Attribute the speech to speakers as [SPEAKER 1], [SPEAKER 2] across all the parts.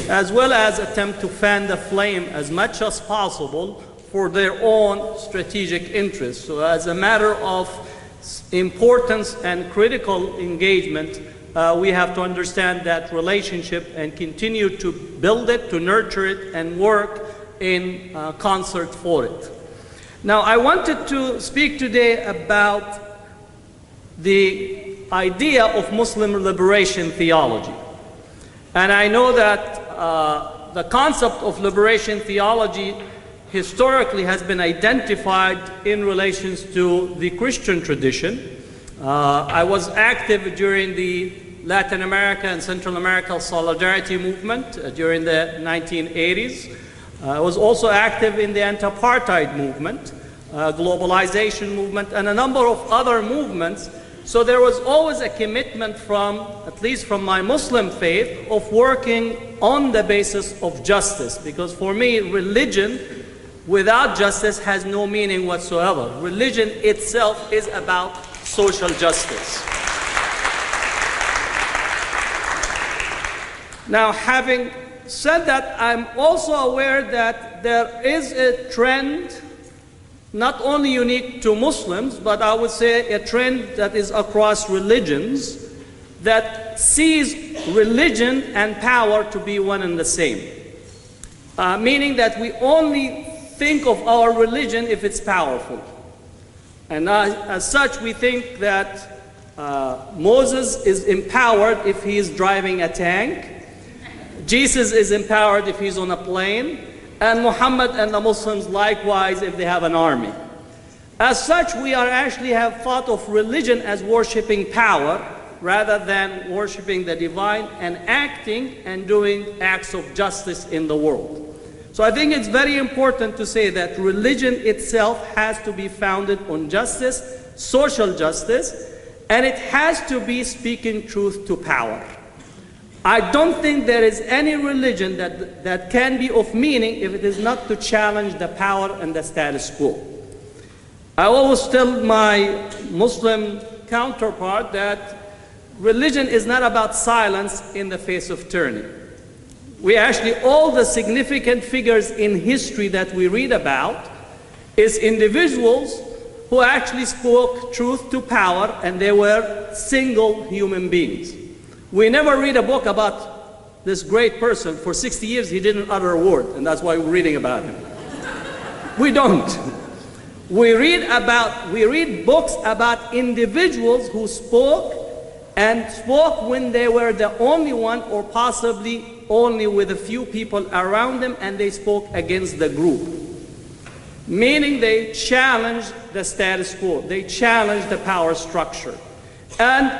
[SPEAKER 1] as well as attempt to fan the flame as much as possible for their own strategic interests. So as a matter of importance and critical engagement, we have to understand that relationship and continue to build it, to nurture it, and work in concert for it. Now, I wanted to speak today about the idea of Muslim liberation theology. And I know that the concept of liberation theology historically has been identified in relation to the Christian tradition. I was active during the Latin America and Central America solidarity movement during the 1980s. I was also active in the anti-apartheid movement, globalization movement, and a number of other movements. So there was always a commitment from, at least from my Muslim faith, of working on the basis of justice. Because for me, religion without justice has no meaning whatsoever. Religion itself is about social justice. Now, having said that, I'm also aware that there is a trend, not only unique to Muslims, but I would say a trend that is across religions, that sees religion and power to be one and the same. Meaning that we only think of our religion if it's powerful. And as such, we think that Moses is empowered if he is driving a tank, Jesus is empowered if he's on a plane, and Muhammad and the Muslims likewise if they have an army. As such, we actually have thought of religion as worshiping power rather than worshiping the divine and acting and doing acts of justice in the world. So I think it's very important to say that religion itself has to be founded on justice, social justice, and it has to be speaking truth to power. I don't think there is any religion that can be of meaning if it is not to challenge the power and the status quo. I always tell my Muslim counterpart that religion is not about silence in the face of tyranny. We actually, all the significant figures in history that we read about is individuals who actually spoke truth to power, and they were single human beings. We never read a book about this great person. For 60 years, he didn't utter a word, and that's why we're reading about him. We don't. We read books about individuals who spoke, and spoke when they were the only one, or possibly only with a few people around them, and they spoke against the group. Meaning they challenged the status quo. They challenged the power structure. And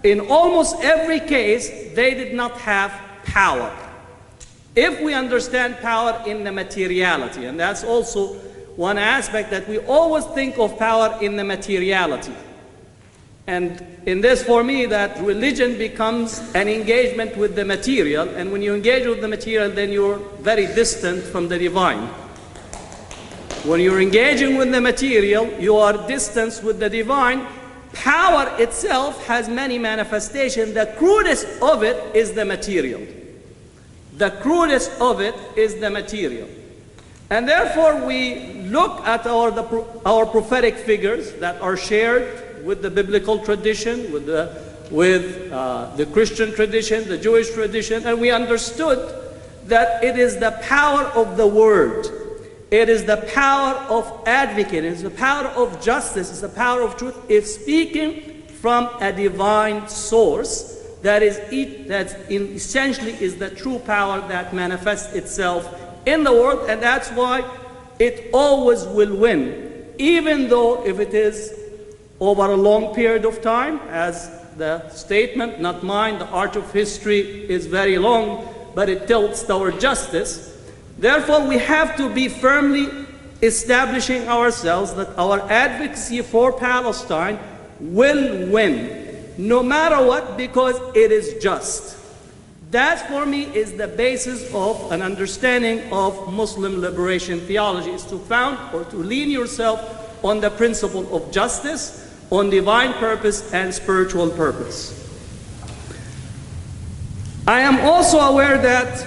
[SPEAKER 1] in almost every case, they did not have power. If we understand power in the materiality, and that's also one aspect, that we always think of power in the materiality. And in this, for me, that religion becomes an engagement with the material, and when you engage with the material, then you're very distant from the divine. When you're engaging with the material, you are distant with the divine. Power itself has many manifestations. The crudest of it is the material. The crudest of it is the material. And therefore, we look at our prophetic figures that are shared with the biblical tradition, with the Christian tradition, the Jewish tradition, and we understood that it is the power of the word. It is the power of advocate. It is the power of justice. It's the power of truth. It's speaking from a divine source that essentially is the true power that manifests itself in the world, and that's why it always will win, even though if it is over a long period of time, as the statement, not mine, the art of history is very long, but it tilts toward justice. Therefore, we have to be firmly establishing ourselves that our advocacy for Palestine will win, no matter what, because it is just. That, for me, is the basis of an understanding of Muslim liberation theology, is to found or to lean yourself on the principle of justice, on divine purpose and spiritual purpose. I am also aware that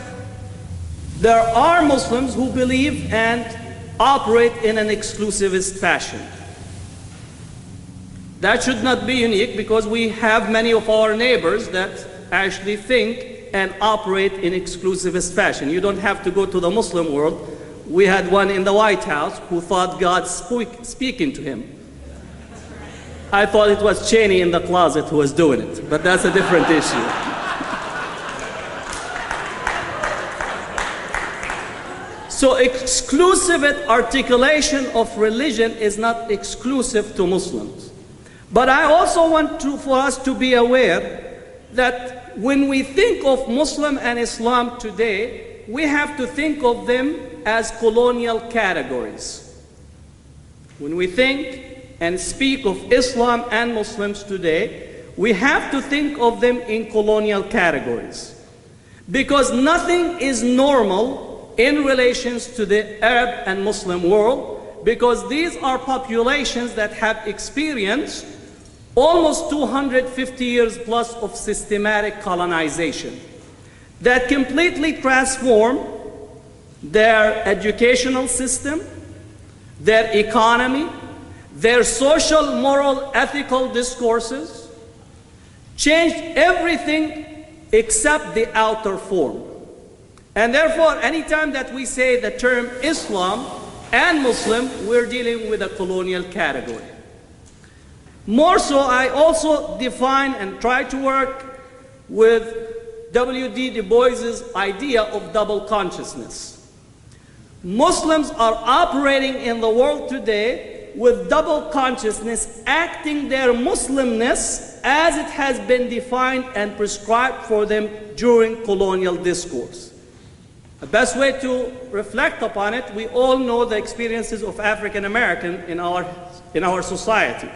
[SPEAKER 1] there are Muslims who believe and operate in an exclusivist fashion. That should not be unique, because we have many of our neighbors that actually think and operate in exclusivist fashion. You don't have to go to the Muslim world. We had one in the White House who thought God speaking to him. I thought it was Cheney in the closet who was doing it, but that's a different issue. So exclusive articulation of religion is not exclusive to Muslims. But I also want for us to be aware that when we think of Muslim and Islam today, we have to think of them as colonial categories. When we think and speak of Islam and Muslims today, we have to think of them in colonial categories. Because nothing is normal in relations to the Arab and Muslim world, because these are populations that have experienced almost 250 years plus of systematic colonization that completely transformed their educational system, their economy, their social, moral, ethical discourses, changed everything except the outer form. And therefore, anytime that we say the term Islam and Muslim, we're dealing with a colonial category. More so, I also define and try to work with W.D. Du Bois's idea of double consciousness. Muslims are operating in the world today with double consciousness, acting their Muslimness as it has been defined and prescribed for them during colonial discourse. The best way to reflect upon it, we all know the experiences of African American in our society,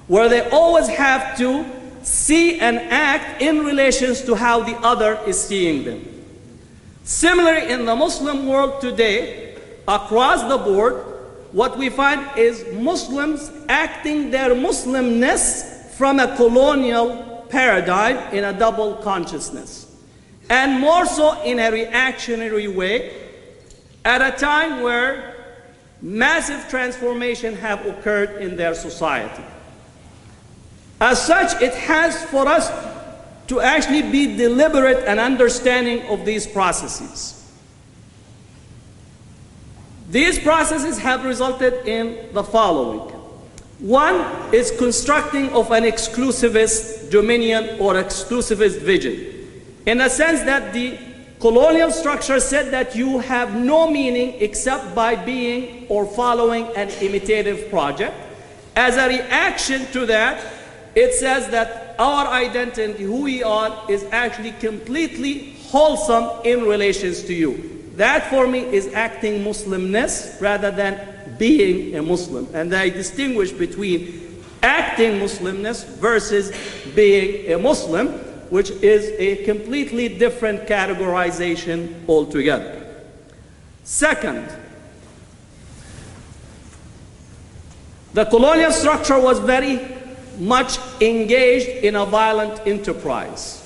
[SPEAKER 1] where they always have to see and act in relation to how the other is seeing them. Similarly, in the Muslim world today, across the board, what we find is Muslims acting their Muslimness from a colonial paradigm in a double consciousness, and more so in a reactionary way, at a time where massive transformation have occurred in their society. As such, it has for us to actually be deliberate and understanding of these processes. These processes have resulted in the following. One is constructing of an exclusivist dominion or exclusivist vision, in the sense that the colonial structure said that you have no meaning except by being or following an imitative project. As a reaction to that, it says that our identity, who we are, is actually completely wholesome in relations to you. That for me is acting Muslimness rather than being a Muslim. And I distinguish between acting Muslimness versus being a Muslim, which is a completely different categorization altogether. Second, the colonial structure was very much engaged in a violent enterprise.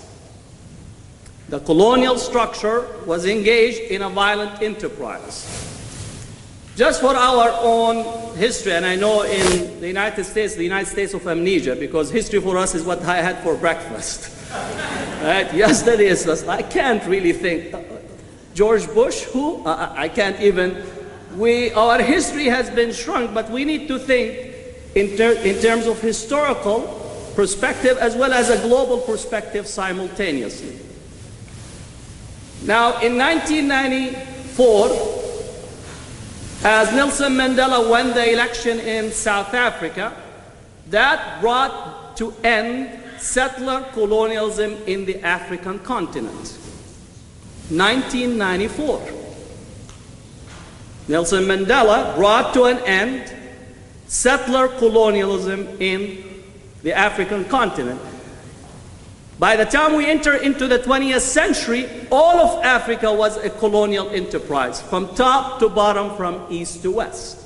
[SPEAKER 1] The colonial structure was engaged in a violent enterprise. Just for our own history, and I know in the United States of amnesia, because history for us is what I had for breakfast. Right? Yesterday is just, I can't really think. George Bush, who? I can't even. Our history has been shrunk, but we need to think in terms of historical perspective as well as a global perspective simultaneously. Now, in 1994, as Nelson Mandela won the election in South Africa, that brought to end settler colonialism in the African continent. 1994. Nelson Mandela brought to an end settler colonialism in the African continent. By the time we enter into the 20th century, all of Africa was a colonial enterprise, from top to bottom, from east to west.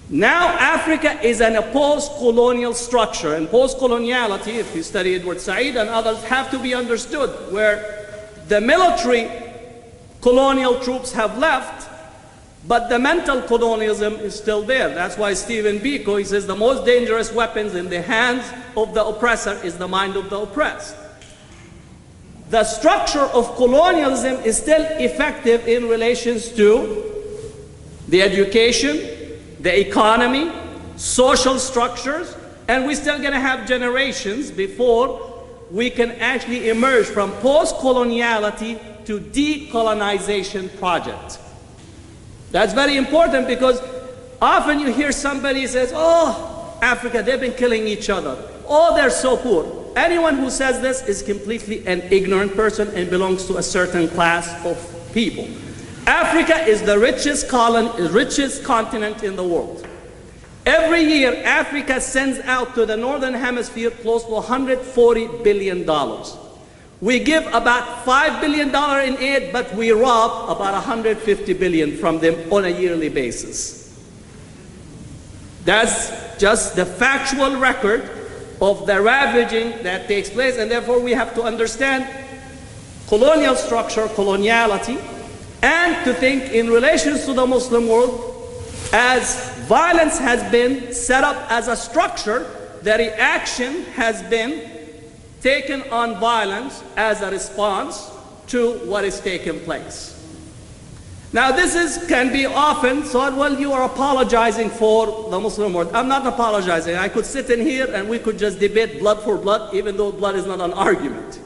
[SPEAKER 1] Now Africa is in a post-colonial structure, and post-coloniality, if you study Edward Said and others, have to be understood, where The military colonial troops have left, but the mental colonialism is still there. That's why Stephen Biko, he says the most dangerous weapons in the hands of the oppressor is the mind of the oppressed. The structure of colonialism is still effective in relations to the education, the economy, social structures, and we're still going to have generations before we can actually emerge from post-coloniality to decolonization project. That's very important because often you hear somebody says, oh, Africa, they've been killing each other. Oh, they're so poor. Anyone who says this is completely an ignorant person and belongs to a certain class of people. Africa is the richest continent in the world. Every year, Africa sends out to the Northern Hemisphere close to $140 billion. We give about $5 billion in aid, but we rob about $150 billion from them on a yearly basis. That's just the factual record of the ravaging that takes place, and therefore we have to understand colonial structure, coloniality, and to think in relations to the Muslim world as violence has been set up as a structure, the reaction has been taken on violence as a response to what is taking place. Now this can be often thought, well, you are apologizing for the Muslim world. I'm not apologizing. I could sit in here and we could just debate blood for blood, even though blood is not an argument.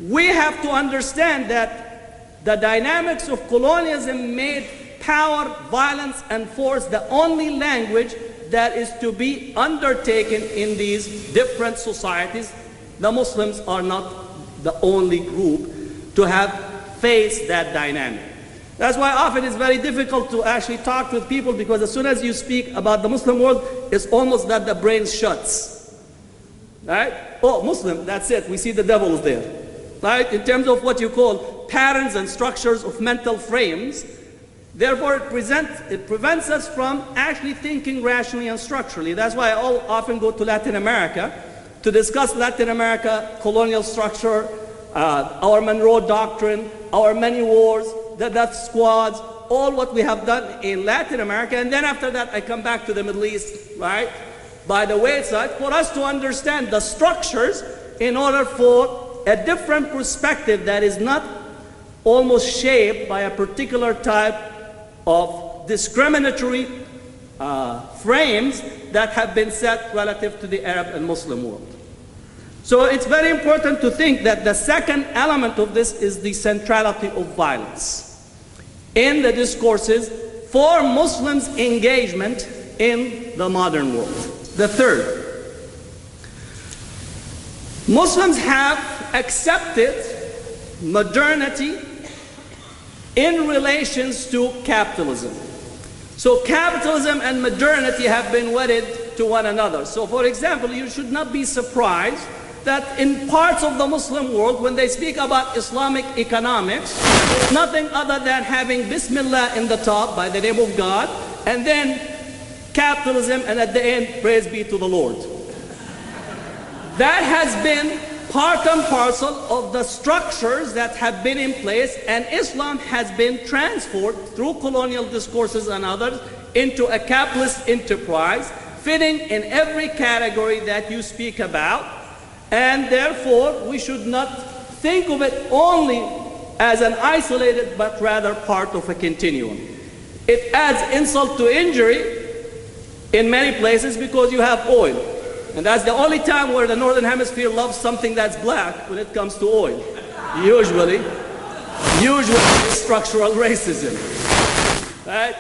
[SPEAKER 1] We have to understand that the dynamics of colonialism made power, violence, and force the only language that is to be undertaken in these different societies. The Muslims are not the only group to have faced that dynamic. That's why often it's very difficult to actually talk with people, because as soon as you speak about the Muslim world, it's almost that the brain shuts. Right? Oh, Muslim, that's it. We see the devils there. Right? In terms of what you call patterns and structures of mental frames, therefore, it prevents us from actually thinking rationally and structurally. That's why I often go to Latin America to discuss Latin America colonial structure, our Monroe Doctrine, our many wars, the death squads, all what we have done in Latin America. And then after that, I come back to the Middle East, right, by the wayside, for us to understand the structures in order for a different perspective that is not almost shaped by a particular type of discriminatory frames that have been set relative to the Arab and Muslim world. So it's very important to think that the second element of this is the centrality of violence in the discourses for Muslims' engagement in the modern world. The third, Muslims have accepted modernity in relations to capitalism. So capitalism and modernity have been wedded to one another. So for example, you should not be surprised that in parts of the Muslim world, when they speak about Islamic economics, it's nothing other than having Bismillah in the top, by the name of God, and then capitalism, and at the end, praise be to the Lord. That has been part and parcel of the structures that have been in place, and Islam has been transformed through colonial discourses and others into a capitalist enterprise, fitting in every category that you speak about. And therefore, we should not think of it only as an isolated, but rather part of a continuum. It adds insult to injury in many places because you have oil. And that's the only time where the Northern Hemisphere loves something that's black when it comes to oil. Usually it's structural racism. Right?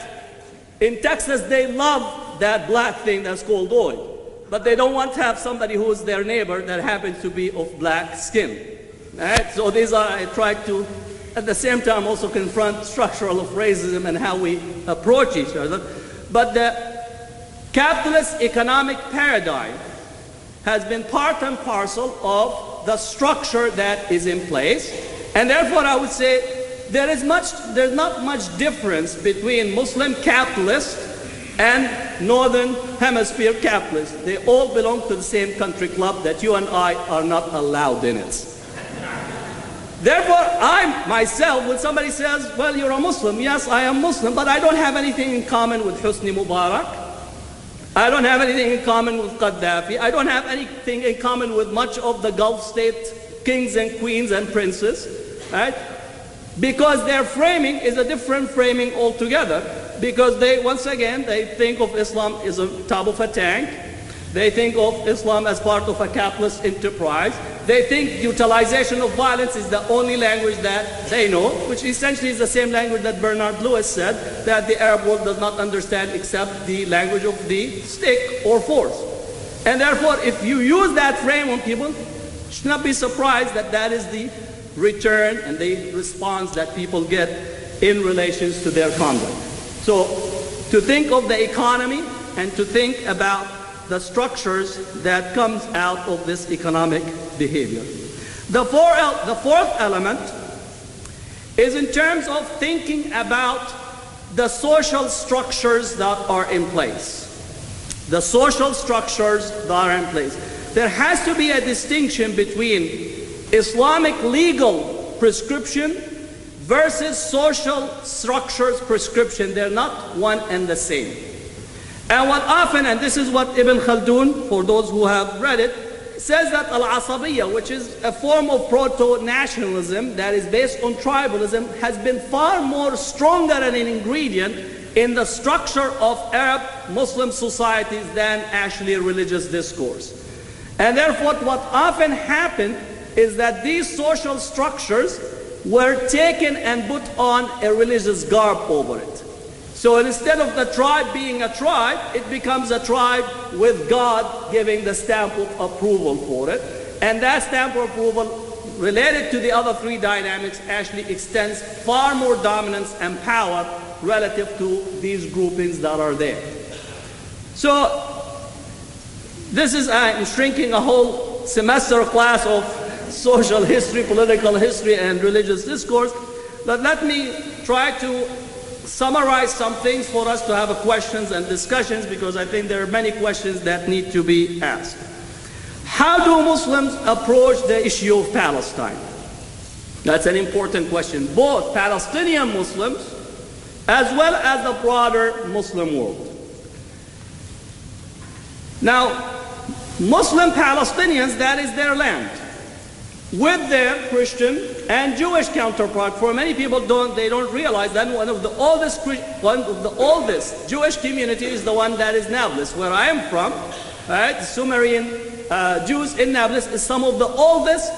[SPEAKER 1] In Texas, they love that black thing that's called oil. But they don't want to have somebody who is their neighbor that happens to be of black skin. Right? So these are, I try to, at the same time, also confront structural of racism and how we approach each other. But the capitalist economic paradigm has been part and parcel of the structure that is in place. And therefore, I would say there's not much difference between Muslim capitalists and Northern Hemisphere capitalists. They all belong to the same country club that you and I are not allowed in it. Therefore, I myself, when somebody says, well, you're a Muslim, yes, I am Muslim, but I don't have anything in common with Hosni Mubarak. I don't have anything in common with Gaddafi. I don't have anything in common with much of the Gulf state kings and queens and princes, right? Because their framing is a different framing altogether. Because they, once again, they think of Islam as a top of a tank. They think of Islam as part of a capitalist enterprise. They think utilization of violence is the only language that they know, which essentially is the same language that Bernard Lewis said, that the Arab world does not understand except the language of the stick or force. And therefore, if you use that frame on people, you should not be surprised that that is the return and the response that people get in relations to their conduct. So, to think of the economy and to think about the structures that comes out of this economic behavior. The fourth element is in terms of thinking about the social structures that are in place. The social structures that are in place. There has to be a distinction between Islamic legal prescription versus social structures prescription. They're not one and the same. And what often, and this is what Ibn Khaldun, for those who have read it, says that al-asabiyya, which is a form of proto-nationalism that is based on tribalism, has been far more stronger an ingredient in the structure of Arab Muslim societies than actually religious discourse. And therefore, what often happened is that these social structures were taken and put on a religious garb over it. So instead of the tribe being a tribe, it becomes a tribe with God giving the stamp of approval for it. And that stamp of approval, related to the other three dynamics, actually extends far more dominance and power relative to these groupings that are there. So this is, I'm shrinking a whole semester class of social history, political history, and religious discourse. But let me try to summarize some things for us to have questions and discussions, because I think there are many questions that need to be asked. How do Muslims approach the issue of Palestine? That's an important question. Both Palestinian Muslims as well as the broader Muslim world. Now, Muslim Palestinians, that is their land, with their Christian and Jewish counterpart. For many people, they don't realize that one of the oldest Jewish community is the one that is Nablus, where I am from. Right? The Sumerian Jews in Nablus is some of the oldest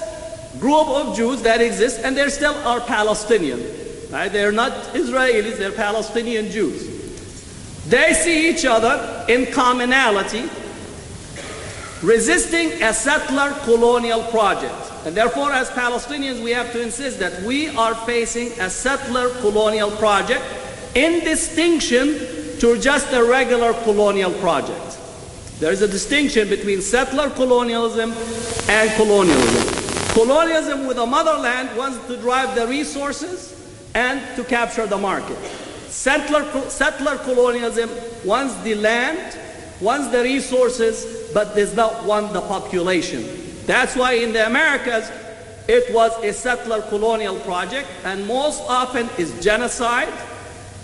[SPEAKER 1] group of Jews that exist, and they still are Palestinian. Right? They're not Israelis, they're Palestinian Jews. They see each other in commonality, resisting a settler colonial project. And therefore, as Palestinians, we have to insist that we are facing a settler colonial project in distinction to just a regular colonial project. There is a distinction between settler colonialism and colonialism. Colonialism with a motherland wants to drive the resources and to capture the market. Settler colonialism wants the land, wants the resources, but does not want the population. That's why in the Americas, it was a settler colonial project, and most often is genocide,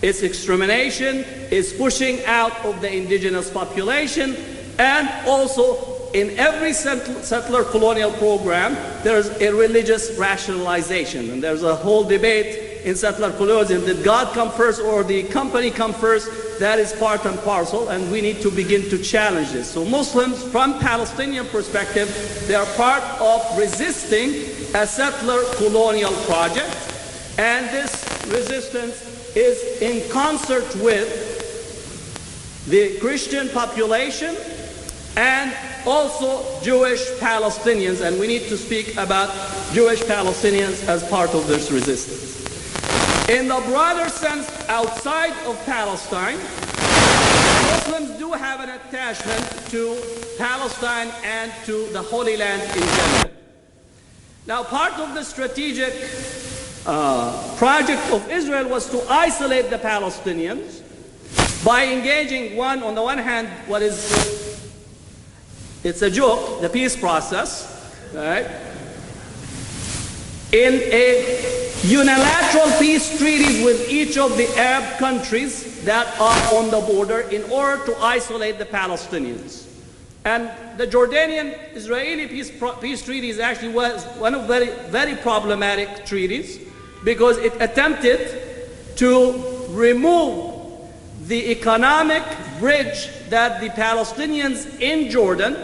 [SPEAKER 1] it's extermination, it's pushing out of the indigenous population, and also in every settler colonial program, there's a religious rationalization. And there's a whole debate in settler colonialism, did God come first or the company come first? That is part and parcel, and we need to begin to challenge this. So Muslims, from Palestinian perspective, they are part of resisting a settler colonial project, and this resistance is in concert with the Christian population and also Jewish Palestinians, and we need to speak about Jewish Palestinians as part of this resistance. In the broader sense, outside of Palestine, Muslims do have an attachment to Palestine and to the Holy Land in general. Now, part of the strategic project of Israel was to isolate the Palestinians by engaging on the one hand, it's a joke, the peace process, right? in a unilateral peace treaties with each of the Arab countries that are on the border in order to isolate the Palestinians. And the Jordanian-Israeli peace treaties actually was one of very problematic treaties because it attempted to remove the economic bridge that the Palestinians in Jordan,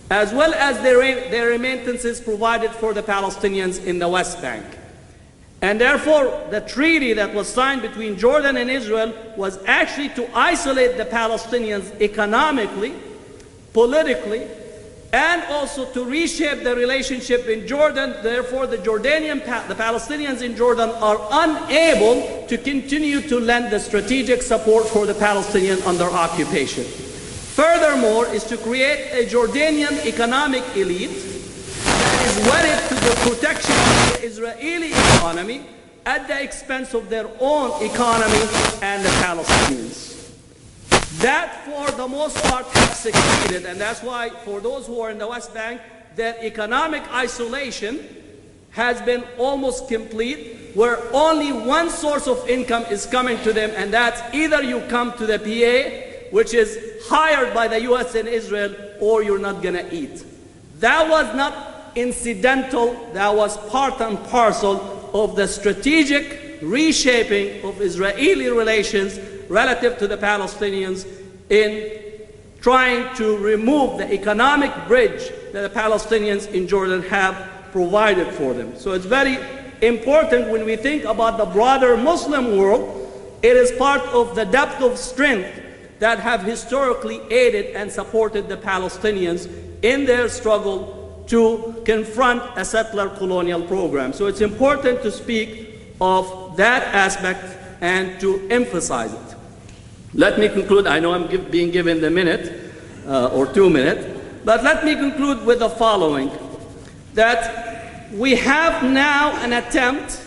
[SPEAKER 1] as well as their remittances provided for the Palestinians in the West Bank. And therefore, the treaty that was signed between Jordan and Israel was actually to isolate the Palestinians economically, politically, and also to reshape the relationship in Jordan. Therefore, the Palestinians in Jordan are unable to continue to lend the strategic support for the Palestinians under occupation. Furthermore, is to create a Jordanian economic elite that is wedded to the protection of the Israeli economy at the expense of their own economy and the Palestinians. That, for the most part, have succeeded, and that's why, for those who are in the West Bank, their economic isolation has been almost complete, where only one source of income is coming to them, and that's either you come to the PA, which is hired by the US and Israel, or you're not gonna eat. That was not incidental, that was part and parcel of the strategic reshaping of Israeli relations relative to the Palestinians in trying to remove the economic bridge that the Palestinians in Jordan have provided for them. So it's very important when we think about the broader Muslim world, it is part of the depth of strength that have historically aided and supported the Palestinians in their struggle to confront a settler colonial program. So it's important to speak of that aspect and to emphasize it. Let me conclude. I know I'm being given the minute or 2 minutes, but let me conclude with the following, that we have now an attempt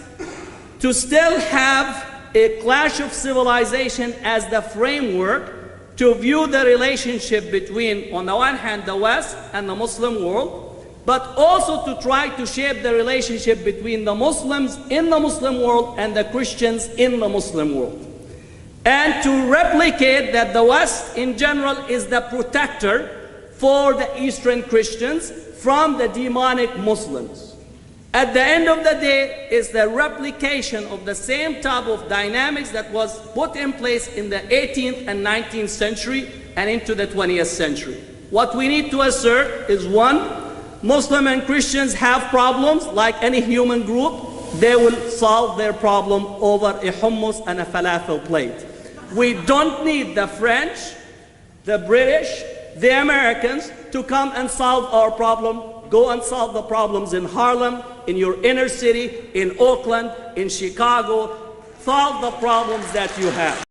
[SPEAKER 1] to still have a clash of civilization as the framework to view the relationship between, on the one hand, the West and the Muslim world, but also to try to shape the relationship between the Muslims in the Muslim world and the Christians in the Muslim world. And to replicate that the West in general is the protector for the Eastern Christians from the demonic Muslims. At the end of the day, is the replication of the same type of dynamics that was put in place in the 18th and 19th century and into the 20th century. What we need to assert is, one, Muslim and Christians have problems like any human group. They will solve their problem over a hummus and a falafel plate. We don't need the French, the British, the Americans to come and solve our problem. Go and solve the problems in Harlem, in your inner city, in Oakland, in Chicago. Solve the problems that you have.